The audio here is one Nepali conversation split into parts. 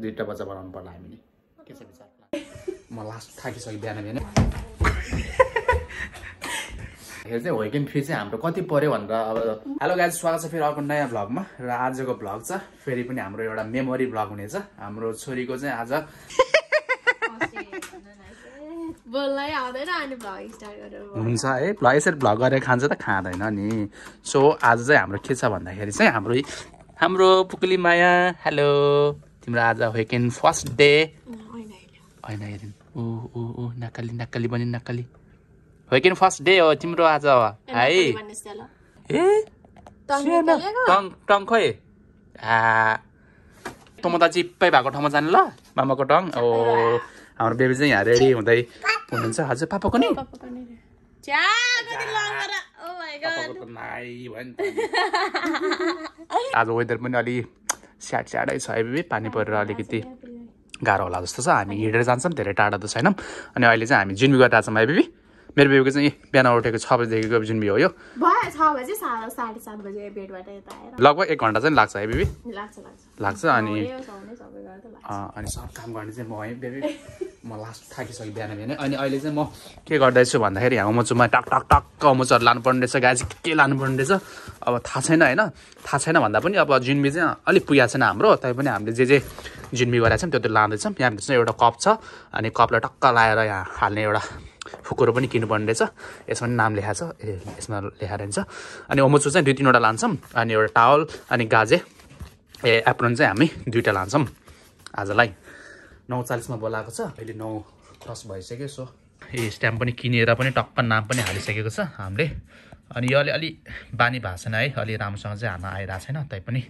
2टा बच्चा बनाउनु पर्ला हामीले के छ विचार म लास्ट थाकिसक्यो बिहान बिहान हेर चाहिँ वेकेन्ड फी चाहिँ हाम्रो कति पर्यो भनेर अब हेलो गाइज स्वागत छ फेरि अर्को नयाँ भ्लगमा र आजको भ्लग छ फेरि पनि हाम्रो एउटा मेमोरी भ्लग हुनेछ हाम्रो छोरीको चाहिँ आज बोल्नै आउँदैन अनि भ्लग स्टार्ट गरेर हुन्छ है भ्लग यसरी भ्लग गरेर खान्छ त खाँदैन नि सो आज चाहिँ हाम्रो के छ भन्दाखेरि चाहिँ हाम्रो पुकुली माया हेलो तिम्रो आज वेकेन्ड फर्स्ट डे होइन हेरिन ऊ नक्कली बनि नक्कली वेकेन्ड फर्स्ट डे हो तिम्रो आज है ए टङ खोइ त म त चिप्पै भएको ठाउँमा जानु ल मामाको टङ ओ हाम्रो बेबी चाहिँ यहाँ रेडी हुँदै हुनुहुन्छ हजुर पापाको नि आज वेदर पनि अलि स्याडै छ है बेबी पानी परेर अलिकति गाह्रो होला जस्तो छ हामी हिँडेर जान्छौँ धेरै टाढा त छैनौँ अनि अहिले चाहिँ हामी जुनबी गएर छौँ है बेबी मेरो बेबीको चाहिँ बिहान उठेको 6 बजीदेखिको जुनबी हो यो लगभग 1 घन्टा चाहिँ लाग्छ है बेबी लाग्छ अनि सब काम गर्ने चाहिँ म है बेबी म लास्ट थाकिसक्यो बिहान बिहान अनि अहिले चाहिँ म के गर्दैछु भन्दाखेरि यहाँ अमुचुमा टक अमुचहरू लानुपर्ने रहेछ गाई चाहिँ के लानुपर्ने रहेछ अब थाहा छैन होइन थाहा छैन भन्दा पनि अब जुनबी चाहिँ अलिक पुगेको छैन हाम्रो तैपनि हामीले जे जुनबी गरेको छौँ त्यो लाँदैछौँ यहाँ चाहिँ एउटा कप छ अनि कपलाई टक्क लाएर यहाँ हाल्ने एउटा फुकुरो पनि किन्नुपर्ने रहेछ यसमा पनि नाम लेखाएको छ ए यसमा लेखाएर हुन्छ अनि अमुचु चाहिँ 2-3वटा लान्छौँ अनि एउटा टावल अनि गाजे एप्रोन चाहिँ हामी 2टा लान्छौँ आजलाई 9:40मा बोलाएको छ अहिले 9 क्रस भइसक्यो सो ए स्ट्याम्प पनि किनेर पनि टक्क नाम पनि हालिसकेको छ हामीले अनि यो अलि बानी भएको छैन है अलि राम्रोसँग चाहिँ हाल्न आइरहेको छैन तैपनि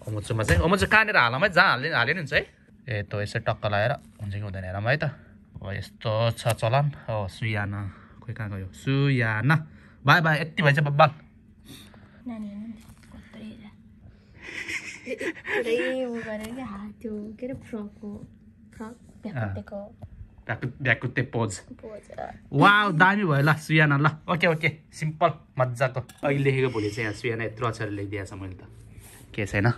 अमुचुमा चाहिँ अमुचु कहाँनिर हालौँ है जहाँ हाल्यो नि हुन्छ है ए त यसो टक्क लगाएर हुन्छ कि हुँदैन हेरौँ है त अब यस्तो छ चलन हो सुयाना खोइ कहाँ गयो सुयाना बाई यति भएछ बब्बल ब्याकुते पोज वाउ दामी भयो ल सुयाना ल ओके सिम्पल मजाको अहिले लेखेको भोलि चाहिँ यहाँ सुयाना यत्रो अक्षर लेखिदिएको छ मैले त के छैन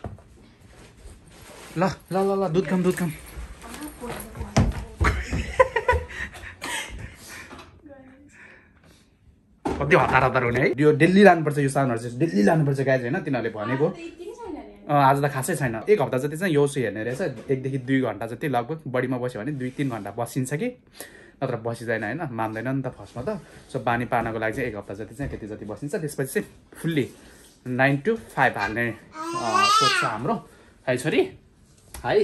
ल दुध खाम कति हतार हुने है यो डेली लानुपर्छ यो सामानहरू चाहिँ डेली लानुपर्छ गाइज होइन तिनीहरूले भनेको आज त खासै छैन 1 हप्ता जति चाहिँ यो सु हेर्ने रहेछ 1 देखि 2 घन्टा जति लगभग बढीमा बस्यो भने 2-3 घन्टा बसिन्छ कि नत्र बसिँदैन होइन मान्दैन नि त फर्स्टमा त सो बानी पार्नको लागि चाहिँ 1 हप्ता जति चाहिँ त्यति जति बसिन्छ त्यसपछि चाहिँ फुल्ली 9 to 5 हाल्ने सोच छ हाम्रो है छोरी है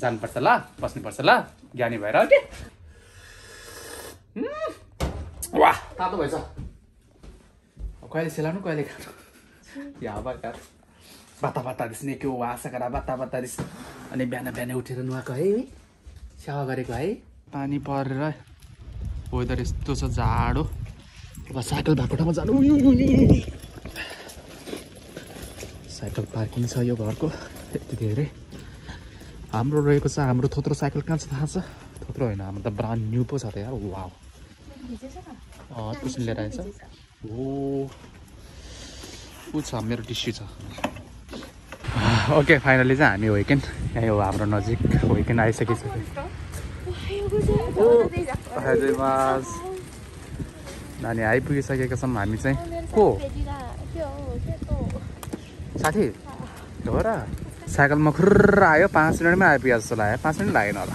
जानुपर्छ ल बस्नुपर्छ ल ज्ञानी भएर के वाह तातो भएछ कहिले सेलाउनु कहिले खानु यहाँ बर्खा बाता दिस्ने के हो आशा गरा बाता दिस अनि बिहान उठेर नुहाएको है सेवा गरेको है पानी परेर वेदर यस्तो छ जाडो अब साइकल भएको ठाउँमा जानु साइकल पार्किङ छ यो घरको यति धेरै हाम्रो रहेको छ हाम्रो थोत्रो साइकल कहाँ छ थाहा छ थोत्रो होइन हाम्रो त ब्रान्ड न्यू पो छ त यार वाउ ट्युसन लिएर आइन्छ ऊ छ मेरो टिस्यु छ ओके फाइनली चाहिँ हामी वेकेन्ड यहीँ हो हाम्रो नजिक वेकेन्ड आइसकेको नानी आइपुगिसकेका छौँ हामी चाहिँ को साथी हो र साइकलमा खुर्र आयो 5 मिनटमै आइपुग्यो जस्तो लाग्यो 5 मिनट लागेन होला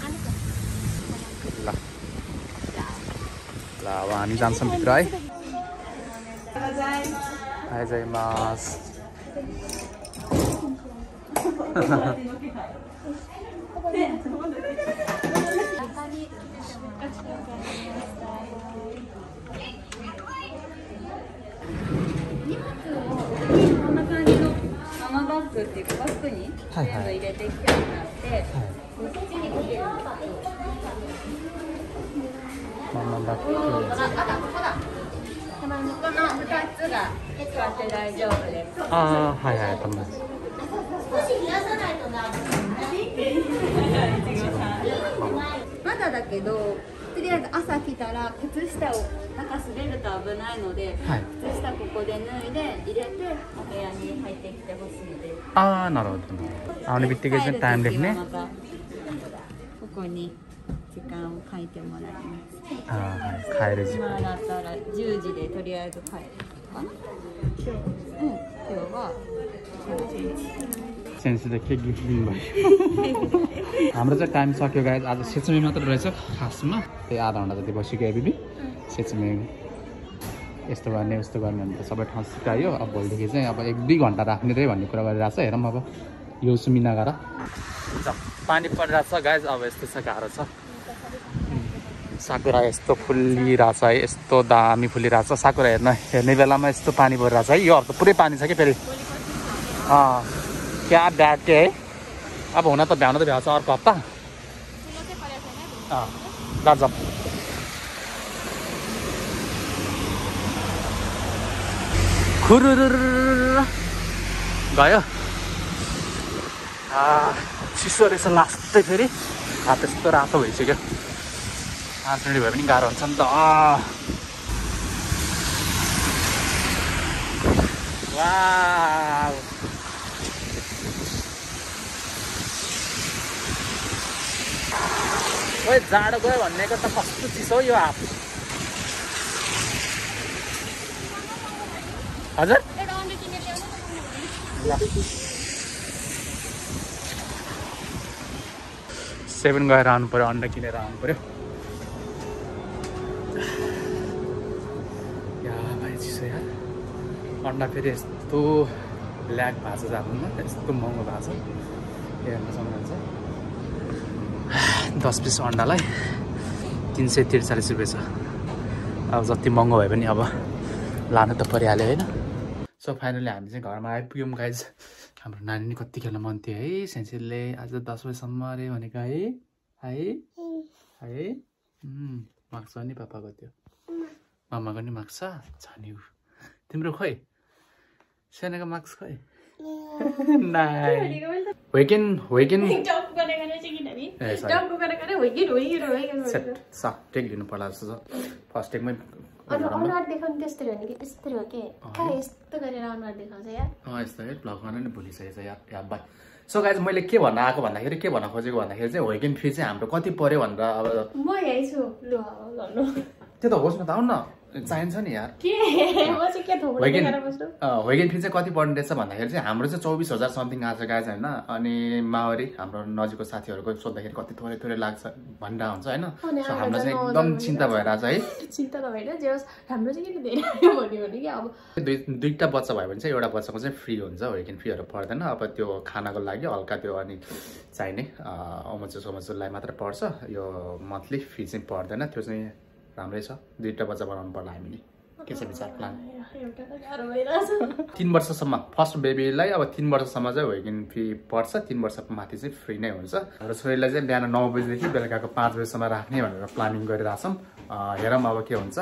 ल अब हामी जान्छौँ भित्र है आइजाइमासまだだけど、とりあえず朝来たら靴下を中滑ると危ないので、靴下ここで脱いで入れてお部屋に入ってきてほしいです。ああ、なるほど。आउने बित्तिकै चाहिँ टाइम लेख्ने こに時間を書いてもらいます。帰る時間。今だったら10時でとりあえず帰るかな。今日はसेन्स त के गिफ्ट दिनुभयो हाम्रो चाहिँ टाइम सक्यो गाइज आज सेचुमी मात्र रहेछ खासमा त्यही आधा घन्टा जति बसिगयो बिबी सेचुमी यस्तो गर्ने उस्तो गर्ने भने त सबै ठाउँ सिकायो अब भोलिदेखि चाहिँ अब 1-2 घन्टा राख्ने रे भन्ने कुरा गरिरहेको छ हेरौँ अब यो सुमिना गर पानी परिरहेको छ गाइज अब यस्तो छ गाह्रो छ साकुरा यस्तो फुलिरहेछ है यस्तो दामी फुलिरहेछ साकुरा हेर्ने बेलामा यस्तो पानी परिरहेछ है यो हप्ता पुरै पानी छ कि फेरि क्या ब्याड के है अब हुन त भ्याउनु त भ्याउँछ अर्को हप्ता दार्जम खुरुरु गयो चिसो रहेछ लास्टै फेरि हात यस्तो रातो भइसक्यो 5 मिनट भए पनि गाह्रो हुन्छ नि त वाउ ओए जाडो गयो भन्नेको त कस्तो चिसो यो हात हजुर 7 गएर आउनु पर्यो अन्डा किनेर आउनु पर्यो भाइ चिसो यार अन्डा फेरि यस्तो ब्ल्याक भएको छ जान्नुमा यस्तो महँगो भएको छ हेर्न सक्नुहुन्छ 10 पिस अन्डालाई 343 रुपियाँ छ अब जति महँगो भए पनि अब लानु त परिहाल्यो होइन सो फाइनली हामी चाहिँ घरमा आइपुग्यौँ गाइज हाम्रो नानी नि कति खेल्न मन थियो है सेन्सिलले आज 10 बजीसम्म अरे भनेको है माग्छ नि पापाको त्यो मामाको नि माग्छ छ नि तिम्रो खोइ सेनाको माग्छ खोइ टेक दिनु पर्ला जस्तो छ फर्स्ट टेकमै अनुहार देखाउनु त्यस्तै हो नि कि त्यस्तै हो के कहाँ यस्तो गरेर अनुहार देखाउँछ यार यस्तो है ब्लग गर्न नि भुलिसकेछ यार बाई सो गाइज मैले के भन्न आएको भन्दाखेरि के भन्न खोजेको भन्दाखेरि चाहिँ वेकेन्ड फी चाहिँ हाम्रो कति पर्यो भनेर अब म यही छु ल भन्नु त्यो त होस् न त आउन चाहिन्छ नि यार वेकेन्ड फी चाहिँ कति पर्ने रहेछ भन्दाखेरि चाहिँ हाम्रो चाहिँ 24,000 समथिङ आएको छ गाइज होइन अनि मावरी हाम्रो नजिकको साथीहरूको सोद्धाखेरि कति थोरै थोरै लाग्छ भन्दा हुन्छ होइन सो हाम्रो चाहिँ एकदम चिन्ता भइरहेछ है चिन्ता त भएन जे होस् हाम्रो चाहिँ किन धेरै भन्यो भने कि अब दुईटा बच्चा भयो भने चाहिँ एउटा बच्चाको चाहिँ फ्री हुन्छ वेकेन्ड फीहरू पर्दैन अब त्यो खानाको लागि हल्का त्यो अनि चाहिने अमचुसलाई मात्र पर्छ यो मन्थली फी चाहिँ पर्दैन त्यो चाहिँ राम्रै छ दुईटा बच्चा बनाउनु पर्ला हामीले के छ विचार प्लान 3 वर्षसम्म फर्स्ट बेबीलाई अब 3 वर्षसम्म चाहिँ वेकेन्ड फी पर्छ 3 वर्षको माथि चाहिँ फ्री नै हुन्छ हाम्रो छोरीलाई चाहिँ बिहान 9 बजीदेखि बेलुकाको 5 बजीसम्म राख्ने भनेर प्लानिङ गरिरहेछौँ हेरौँ अब के हुन्छ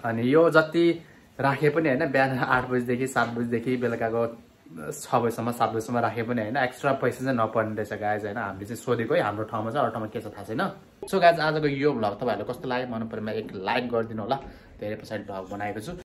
अनि यो जति राखे पनि होइन बिहान 8 बजीदेखि 7 बजीदेखि बेलुकाको 6 बजीसम्म 7 बजीसम्म राखे पनि होइन एक्स्ट्रा पैसा चाहिँ नपर्ने रहेछ गाइज होइन हामीले चाहिँ सोधेको है हाम्रो ठाउँमा चाहिँ अरू ठाउँमा के छ थाहा छैन सो गाइज आजको यो भ्लग तपाईँहरूलाई कस्तो लाग्यो मन परेमा एक लाइक गरिदिनु होला धेरै पछाडि भ्लग बनाएको छु